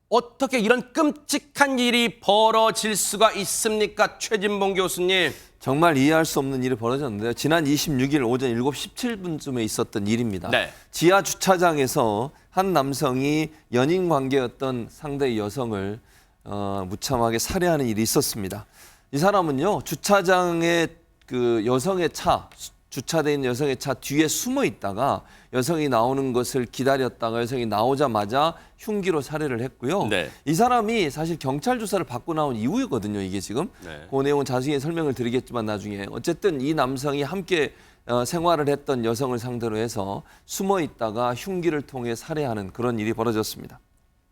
어떻게 이런 끔찍한 일이 벌어질 수가 있습니까? 최진봉 교수님. 정말 이해할 수 없는 일이 벌어졌는데요. 지난 26일 오전 7시 17분쯤에 있었던 일입니다. 네. 지하 주차장에서 한 남성이 연인 관계였던 상대 여성을 무참하게 살해하는 일이 있었습니다. 이 사람은요, 주차장에 그 여성의 차, 주차돼 있는 여성의 차 뒤에 숨어 있다가 여성이 나오는 것을 기다렸다가 여성이 나오자마자 흉기로 살해를 했고요. 네. 이 사람이 사실 경찰 조사를 받고 나온 이후이거든요. 이게 지금. 네. 그 내용은 나중에 설명을 드리겠지만 나중에. 어쨌든 이 남성이 함께 생활을 했던 여성을 상대로 해서 숨어 있다가 흉기를 통해 살해하는 그런 일이 벌어졌습니다.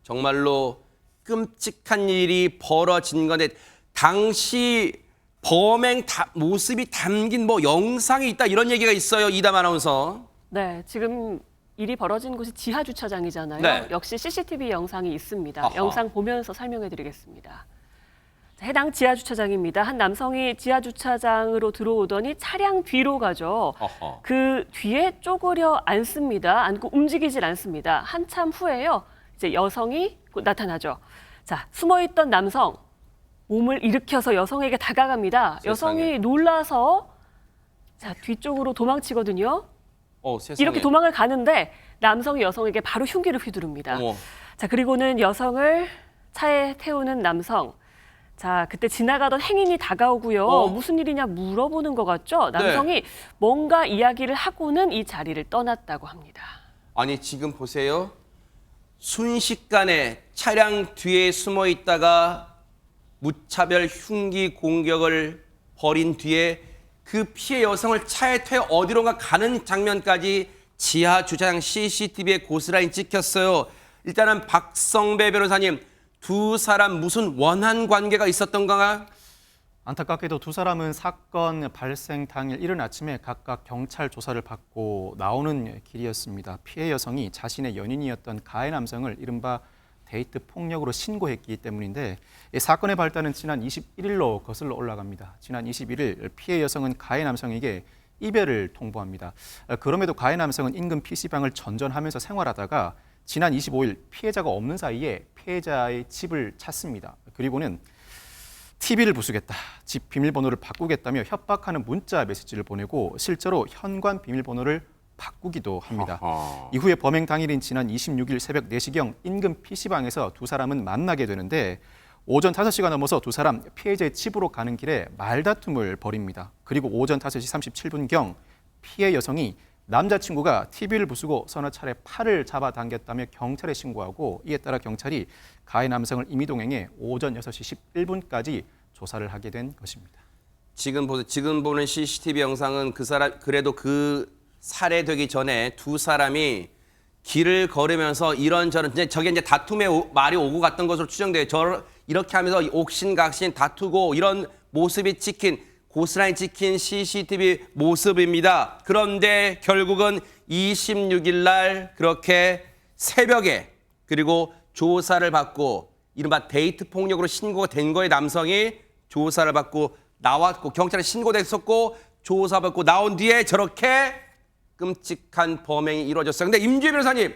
정말로 끔찍한 일이 벌어진 건데 당시 범행 모습이 담긴 영상이 있다 이런 얘기가 있어요. 이담 아나운서. 네, 지금 일이 벌어진 곳이 지하 주차장이잖아요. 네. 역시 CCTV 영상이 있습니다. 아하. 영상 보면서 설명해 드리겠습니다. 해당 지하 주차장입니다. 한 남성이 지하 주차장으로 들어오더니 차량 뒤로 가죠. 어허. 그 뒤에 쪼그려 앉습니다. 앉고 움직이질 않습니다. 한참 후에요. 이제 여성이 나타나죠. 자, 숨어있던 남성 몸을 일으켜서 여성에게 다가갑니다. 세상에. 여성이 놀라서 자, 뒤쪽으로 도망치거든요. 세상에. 이렇게 도망을 가는데 남성이 여성에게 바로 흉기를 휘두릅니다. 어머. 자, 그리고는 여성을 차에 태우는 남성. 자, 그때 지나가던 행인이 다가오고요. 무슨 일이냐 물어보는 것 같죠? 남성이 뭔가 이야기를 하고는 이 자리를 떠났다고 합니다. 아니 지금 보세요. 순식간에 차량 뒤에 숨어 있다가 무차별 흉기 공격을 벌인 뒤에 그 피해 여성을 차에 태워 어디론가 가는 장면까지 지하 주차장 CCTV에 고스란히 찍혔어요. 일단은 박성배 변호사님, 두 사람 무슨 원한 관계가 있었던가? 안타깝게도 두 사람은 사건 발생 당일 이른 아침에 각각 경찰 조사를 받고 나오는 길이었습니다. 피해 여성이 자신의 연인이었던 가해 남성을 이른바 데이트 폭력으로 신고했기 때문인데 이 사건의 발단은 지난 21일로 거슬러 올라갑니다. 지난 21일 피해 여성은 가해 남성에게 이별을 통보합니다. 그럼에도 가해 남성은 인근 PC방을 전전하면서 생활하다가 지난 25일 피해자가 없는 사이에 피해자의 집을 찾습니다. 그리고는 TV를 부수겠다, 집 비밀번호를 바꾸겠다며 협박하는 문자 메시지를 보내고 실제로 현관 비밀번호를 바꾸기도 합니다. 이후에 범행 당일인 지난 26일 새벽 4시경 인근 PC방에서 두 사람은 만나게 되는데 오전 5시가 넘어서 두 사람 피해자의 집으로 가는 길에 말다툼을 벌입니다. 그리고 오전 5시 37분경 피해 여성이 남자친구가 TV를 부수고 서너 차례 팔을 잡아당겼다며 경찰에 신고하고 이에 따라 경찰이 가해 남성을 임의동행해 오전 6시 11분까지 조사를 하게 된 것입니다. 지금 보는 CCTV 영상은 그래도 그 살해되기 전에 두 사람이 길을 걸으면서 이런저런 저게 이제 다툼의 말이 오고 갔던 것으로 추정돼요. 이렇게 하면서 옥신각신 다투고 이런 모습이 고스란히 찍힌 CCTV 모습입니다. 그런데 결국은 26일 날 그렇게 새벽에 그리고 조사를 받고 이른바 데이트 폭력으로 신고가 된 거에 남성이 조사를 받고 나왔고 경찰에 신고됐었고 조사받고 나온 뒤에 저렇게 끔찍한 범행이 이루어졌어요. 근데 임주혜 변호사님,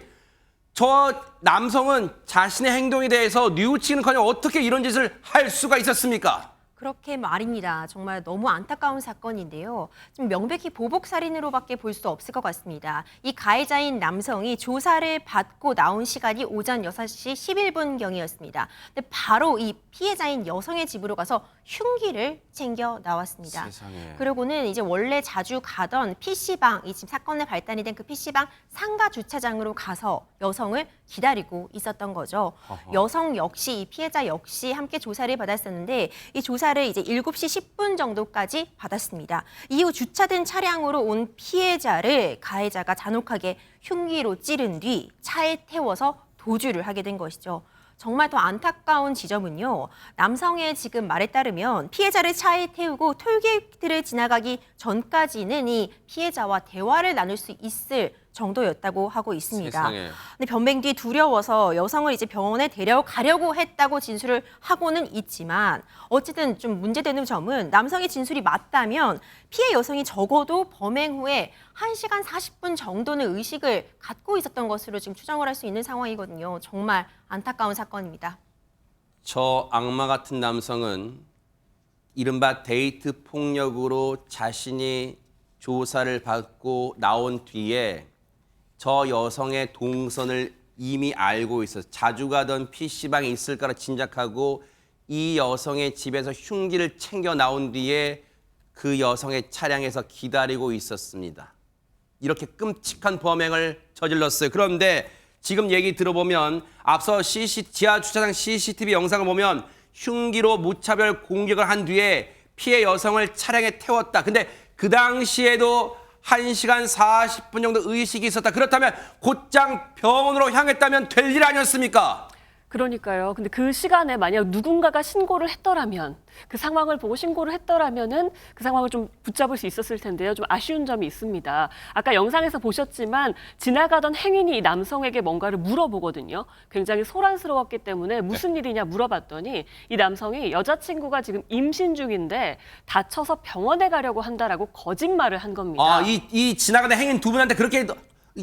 저 남성은 자신의 행동에 대해서 뉘우치는커녕 어떻게 이런 짓을 할 수가 있었습니까? 그렇게 말입니다. 정말 너무 안타까운 사건인데요. 좀 명백히 보복살인으로밖에 볼 수 없을 것 같습니다. 이 가해자인 남성이 조사를 받고 나온 시간이 오전 6시 11분경이었습니다. 근데 바로 이 피해자인 여성의 집으로 가서 흉기를 챙겨 나왔습니다. 세상에. 그리고는 이제 원래 자주 가던 PC방, 이 지금 사건의 발단이 된 그 PC방 상가 주차장으로 가서 여성을 기다리고 있었던 거죠. 여성 역시 이 피해자 역시 함께 조사를 받았었는데 이 조사를 이제 7시 10분 정도까지 받았습니다. 이후 주차된 차량으로 온 피해자를 가해자가 잔혹하게 흉기로 찌른 뒤 차에 태워서 도주를 하게 된 것이죠. 정말 더 안타까운 지점은요. 남성의 지금 말에 따르면 피해자를 차에 태우고 톨게이트를 지나가기 전까지는 이 피해자와 대화를 나눌 수 있을 정도였다고 하고 있습니다. 세상에. 근데 변명 뒤 두려워서 여성을 이제 병원에 데려가려고 했다고 진술을 하고는 있지만 어쨌든 좀 문제되는 점은 남성의 진술이 맞다면 피해 여성이 적어도 범행 후에 1시간 40분 정도는 의식을 갖고 있었던 것으로 지금 추정을 할 수 있는 상황이거든요. 정말 안타까운 사건입니다. 저 악마 같은 남성은 이른바 데이트 폭력으로 자신이 조사를 받고 나온 뒤에 저 여성의 동선을 이미 알고 있어서 자주 가던 PC방에 있을 거라 짐작하고 이 여성의 집에서 흉기를 챙겨 나온 뒤에 그 여성의 차량에서 기다리고 있었습니다. 이렇게 끔찍한 범행을 저질렀어요. 그런데 지금 얘기 들어보면 앞서 지하 주차장 CCTV 영상을 보면 흉기로 무차별 공격을 한 뒤에 피해 여성을 차량에 태웠다. 근데 그 당시에도 1시간 40분 정도 의식이 있었다. 그렇다면 곧장 병원으로 향했다면 될 일 아니었습니까? 그러니까요. 근데 그 시간에 만약 누군가가 신고를 했더라면, 그 상황을 보고 신고를 했더라면은 그 상황을 좀 붙잡을 수 있었을 텐데요. 좀 아쉬운 점이 있습니다. 아까 영상에서 보셨지만 지나가던 행인이 이 남성에게 뭔가를 물어보거든요. 굉장히 소란스러웠기 때문에 무슨 일이냐 물어봤더니 이 남성이 여자친구가 지금 임신 중인데 다쳐서 병원에 가려고 한다라고 거짓말을 한 겁니다. 아, 이 지나가는 행인 두 분한테 그렇게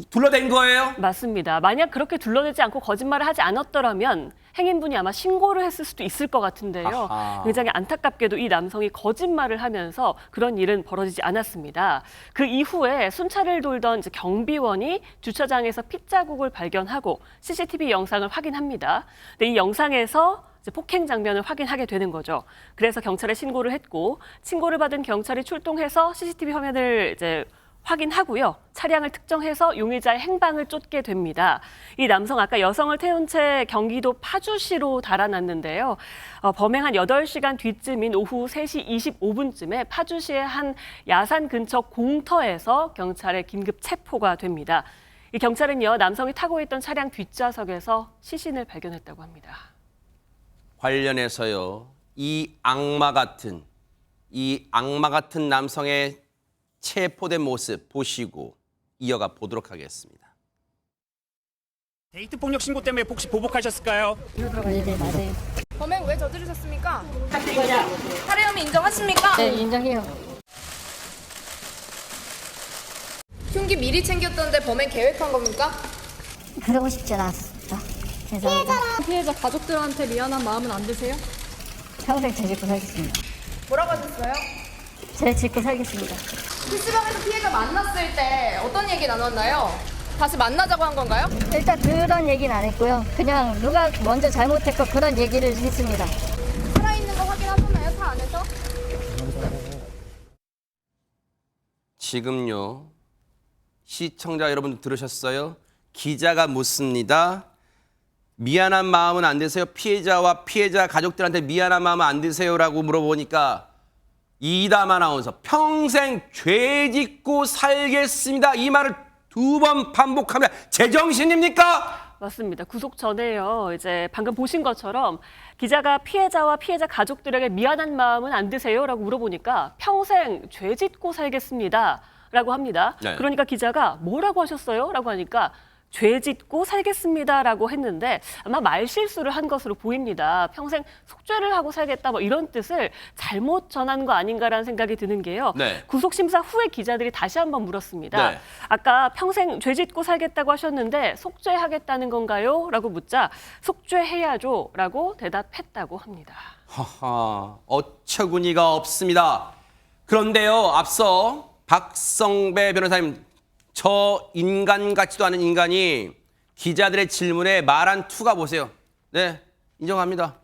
둘러댄 거예요? 맞습니다. 만약 그렇게 둘러대지 않고 거짓말을 하지 않았더라면 행인분이 아마 신고를 했을 수도 있을 것 같은데요. 아하. 굉장히 안타깝게도 이 남성이 거짓말을 하면서 그런 일은 벌어지지 않았습니다. 그 이후에 순찰을 돌던 이제 경비원이 주차장에서 핏자국을 발견하고 CCTV 영상을 확인합니다. 근데 이 영상에서 이제 폭행 장면을 확인하게 되는 거죠. 그래서 경찰에 신고를 했고 신고를 받은 경찰이 출동해서 CCTV 화면을 이제 확인하고요. 차량을 특정해서 용의자의 행방을 쫓게 됩니다. 이 남성 아까 여성을 태운 채 경기도 파주시로 달아났는데요. 범행 한 8시간 뒤쯤인 오후 3시 25분쯤에 파주시의 한 야산 근처 공터에서 경찰에 긴급 체포가 됩니다. 이 경찰은요, 남성이 타고 있던 차량 뒷좌석에서 시신을 발견했다고 합니다. 관련해서요, 이 악마 같은 남성의 체포된 모습 보시고 이어가 보도록 하겠습니다. 데이트 폭력 신고 때문에 혹시 보복하셨을까요? 네네 맞아요. 범행 왜 저지르셨습니까? 살해 혐의 인정하십니까? 네 인정해요. 흉기 미리 챙겼던데 범행 계획한 겁니까? 그러고 싶진 않습니다. 죄송합니다. 피해자 가족들한테 미안한 마음은 안 드세요? 평생 제 짓고 살겠습니다. 뭐라고 하셨어요? 제 짓고 살겠습니다. PC방에서 피해자 만났을 때 어떤 얘기 나눴나요? 다시 만나자고 한 건가요? 일단 그런 얘기는 안 했고요. 그냥 누가 먼저 잘못했고 그런 얘기를 했습니다. 살아있는 거 확인하셨나요? 차 안에서? 지금요, 시청자 여러분 들으셨어요? 기자가 묻습니다. 미안한 마음은 안 드세요? 피해자와 피해자 가족들한테 미안한 마음은 안 드세요라고 물어보니까 이담 아나운서 평생 죄 짓고 살겠습니다. 이 말을 2번 반복합니다. 제정신입니까? 맞습니다. 구속 전에요. 이제 방금 보신 것처럼 기자가 피해자와 피해자 가족들에게 미안한 마음은 안 드세요라고 물어보니까 평생 죄 짓고 살겠습니다라고 합니다. 네. 그러니까 기자가 뭐라고 하셨어요?라고 하니까 죄 짓고 살겠습니다라고 했는데 아마 말실수를 한 것으로 보입니다. 평생 속죄를 하고 살겠다 뭐 이런 뜻을 잘못 전한 거 아닌가라는 생각이 드는 게요. 네. 구속심사 후에 기자들이 다시 한번 물었습니다. 네. 아까 평생 죄 짓고 살겠다고 하셨는데 속죄하겠다는 건가요? 라고 묻자 속죄해야죠 라고 대답했다고 합니다. 하하, 어처구니가 없습니다. 그런데요, 앞서 박성배 변호사님, 저 인간 같지도 않은 인간이 기자들의 질문에 말한 투가 보세요. 네, 인정합니다.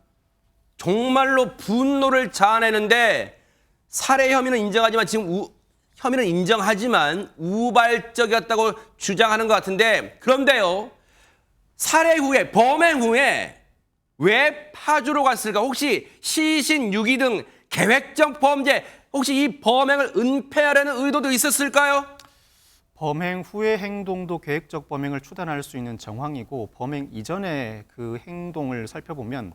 정말로 분노를 자아내는데 살해 혐의는 인정하지만 지금 혐의는 인정하지만 우발적이었다고 주장하는 것 같은데 그런데요. 살해 후에 범행 후에 왜 파주로 갔을까? 혹시 시신 유기 등 계획적 범죄 혹시 이 범행을 은폐하려는 의도도 있었을까요? 범행 후의 행동도 계획적 범행을 추단할 수 있는 정황이고 범행 이전의 그 행동을 살펴보면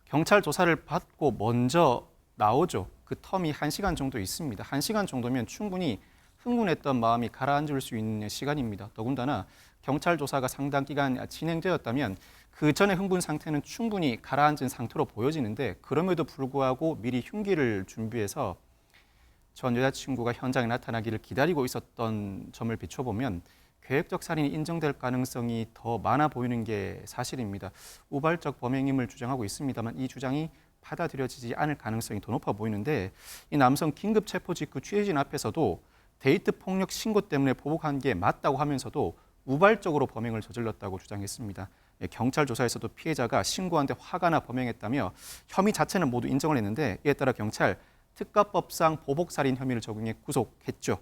경찰 조사를 받고 먼저 나오죠. 그 텀이 1시간 정도 있습니다. 1시간 정도면 충분히 흥분했던 마음이 가라앉을 수 있는 시간입니다. 더군다나 경찰 조사가 상당 기간 진행되었다면 그 전에 흥분 상태는 충분히 가라앉은 상태로 보여지는데 그럼에도 불구하고 미리 흉기를 준비해서 전 여자친구가 현장에 나타나기를 기다리고 있었던 점을 비춰보면 계획적 살인이 인정될 가능성이 더 많아 보이는 게 사실입니다. 우발적 범행임을 주장하고 있습니다만 이 주장이 받아들여지지 않을 가능성이 더 높아 보이는데 이 남성 긴급 체포 직후 취재진 앞에서도 데이트 폭력 신고 때문에 보복한 게 맞다고 하면서도 우발적으로 범행을 저질렀다고 주장했습니다. 경찰 조사에서도 피해자가 신고한 데 화가 나 범행했다며 혐의 자체는 모두 인정을 했는데 이에 따라 경찰 특가법상 보복살인 혐의를 적용해 구속했죠.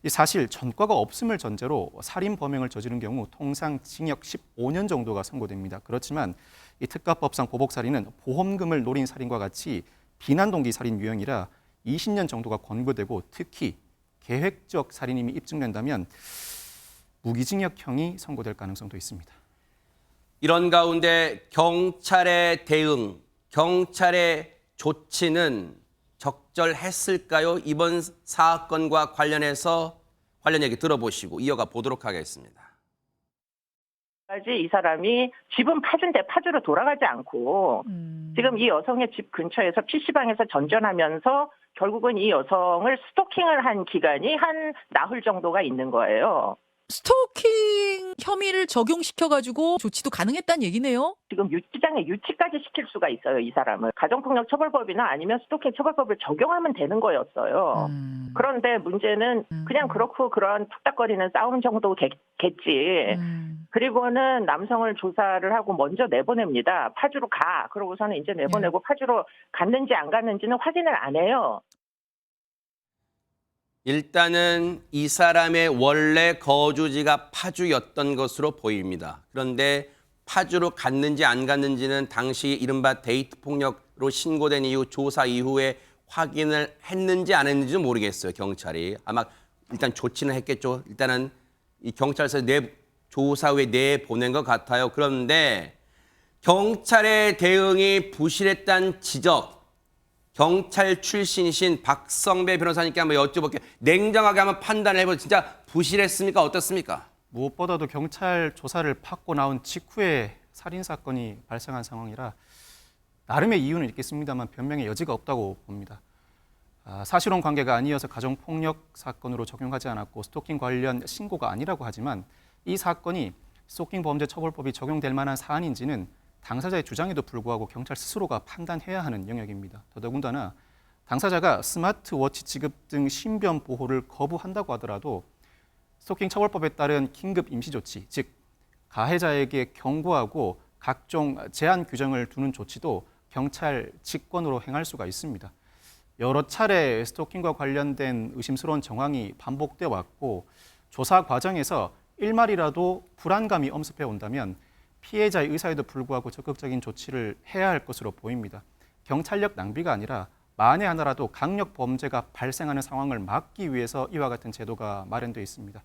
이 사실 전과가 없음을 전제로 살인 범행을 저지른 경우 통상 징역 15년 정도가 선고됩니다. 그렇지만 이 특가법상 보복살인은 보험금을 노린 살인과 같이 비난 동기 살인 유형이라 20년 정도가 권고되고 특히 계획적 살인임이 입증된다면 무기징역형이 선고될 가능성도 있습니다. 이런 가운데 경찰의 대응, 경찰의 조치는 적절했을까요? 이번 사건과 관련해서 관련 얘기 들어보시고 이어가 보도록 하겠습니다. 이 사람이 집은 파주인데 파주로 돌아가지 않고 지금 이 여성의 집 근처에서 PC방에서 전전하면서 결국은 이 여성을 스토킹을 한 기간이 한 나흘 정도가 있는 거예요. 스토킹 혐의를 적용시켜가지고 조치도 가능했다는 얘기네요. 지금 유치장에 유치까지 시킬 수가 있어요, 이 사람을. 가정폭력처벌법이나 아니면 스토킹 처벌법을 적용하면 되는 거였어요. 그런데 문제는 그냥 그렇고 그런 툭닥거리는 싸움 정도겠지. 그리고는 남성을 조사를 하고 먼저 내보냅니다. 파주로 가. 그러고서는 이제 내보내고 파주로 갔는지 안 갔는지는 확인을 안 해요. 일단은 이 사람의 원래 거주지가 파주였던 것으로 보입니다. 그런데 파주로 갔는지 안 갔는지는 당시 이른바 데이트 폭력으로 신고된 이후 조사 이후에 확인을 했는지 안 했는지는 모르겠어요. 경찰이 아마 일단 조치는 했겠죠. 일단은 이 경찰서 조사 후에 내보낸 것 같아요. 그런데 경찰의 대응이 부실했다는 지적, 경찰 출신이신 박성배 변호사님께 한번 여쭤볼게요. 냉정하게 한번 판단을 해보세요. 진짜 부실했습니까? 어떻습니까? 무엇보다도 경찰 조사를 받고 나온 직후에 살인 사건이 발생한 상황이라 나름의 이유는 있겠습니다만 변명의 여지가 없다고 봅니다. 사실혼 관계가 아니어서 가정폭력 사건으로 적용하지 않았고 스토킹 관련 신고가 아니라고 하지만 이 사건이 스토킹 범죄 처벌법이 적용될 만한 사안인지는 당사자의 주장에도 불구하고 경찰 스스로가 판단해야 하는 영역입니다. 더더군다나 당사자가 스마트워치 지급 등 신변 보호를 거부한다고 하더라도 스토킹 처벌법에 따른 긴급 임시조치, 즉 가해자에게 경고하고 각종 제한 규정을 두는 조치도 경찰 직권으로 행할 수가 있습니다. 여러 차례 스토킹과 관련된 의심스러운 정황이 반복되어 왔고 조사 과정에서 일말이라도 불안감이 엄습해 온다면 피해자의 의사에도 불구하고 적극적인 조치를 해야 할 것으로 보입니다. 경찰력 낭비가 아니라 만에 하나라도 강력 범죄가 발생하는 상황을 막기 위해서 이와 같은 제도가 마련되어 있습니다.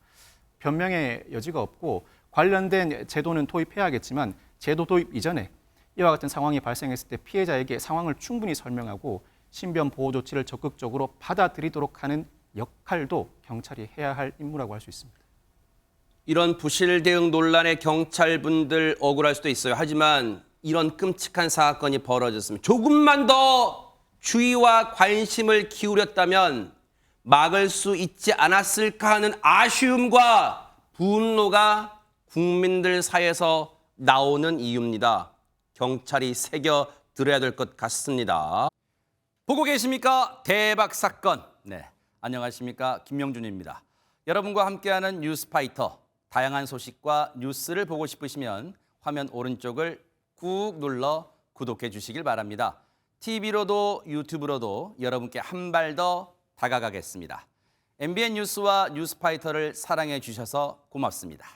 변명의 여지가 없고 관련된 제도는 도입해야겠지만 제도 도입 이전에 이와 같은 상황이 발생했을 때 피해자에게 상황을 충분히 설명하고 신변 보호 조치를 적극적으로 받아들이도록 하는 역할도 경찰이 해야 할 임무라고 할 수 있습니다. 이런 부실 대응 논란에 경찰분들 억울할 수도 있어요. 하지만 이런 끔찍한 사건이 벌어졌으면 조금만 더 주의와 관심을 기울였다면 막을 수 있지 않았을까 하는 아쉬움과 분노가 국민들 사이에서 나오는 이유입니다. 경찰이 새겨들어야 될 것 같습니다. 보고 계십니까? 대박 사건. 네, 안녕하십니까? 김명준입니다. 여러분과 함께하는 뉴스파이터. 다양한 소식과 뉴스를 보고 싶으시면 화면 오른쪽을 꾹 눌러 구독해 주시길 바랍니다. TV로도 유튜브로도 여러분께 한 발 더 다가가겠습니다. MBN 뉴스와 뉴스파이터를 사랑해 주셔서 고맙습니다.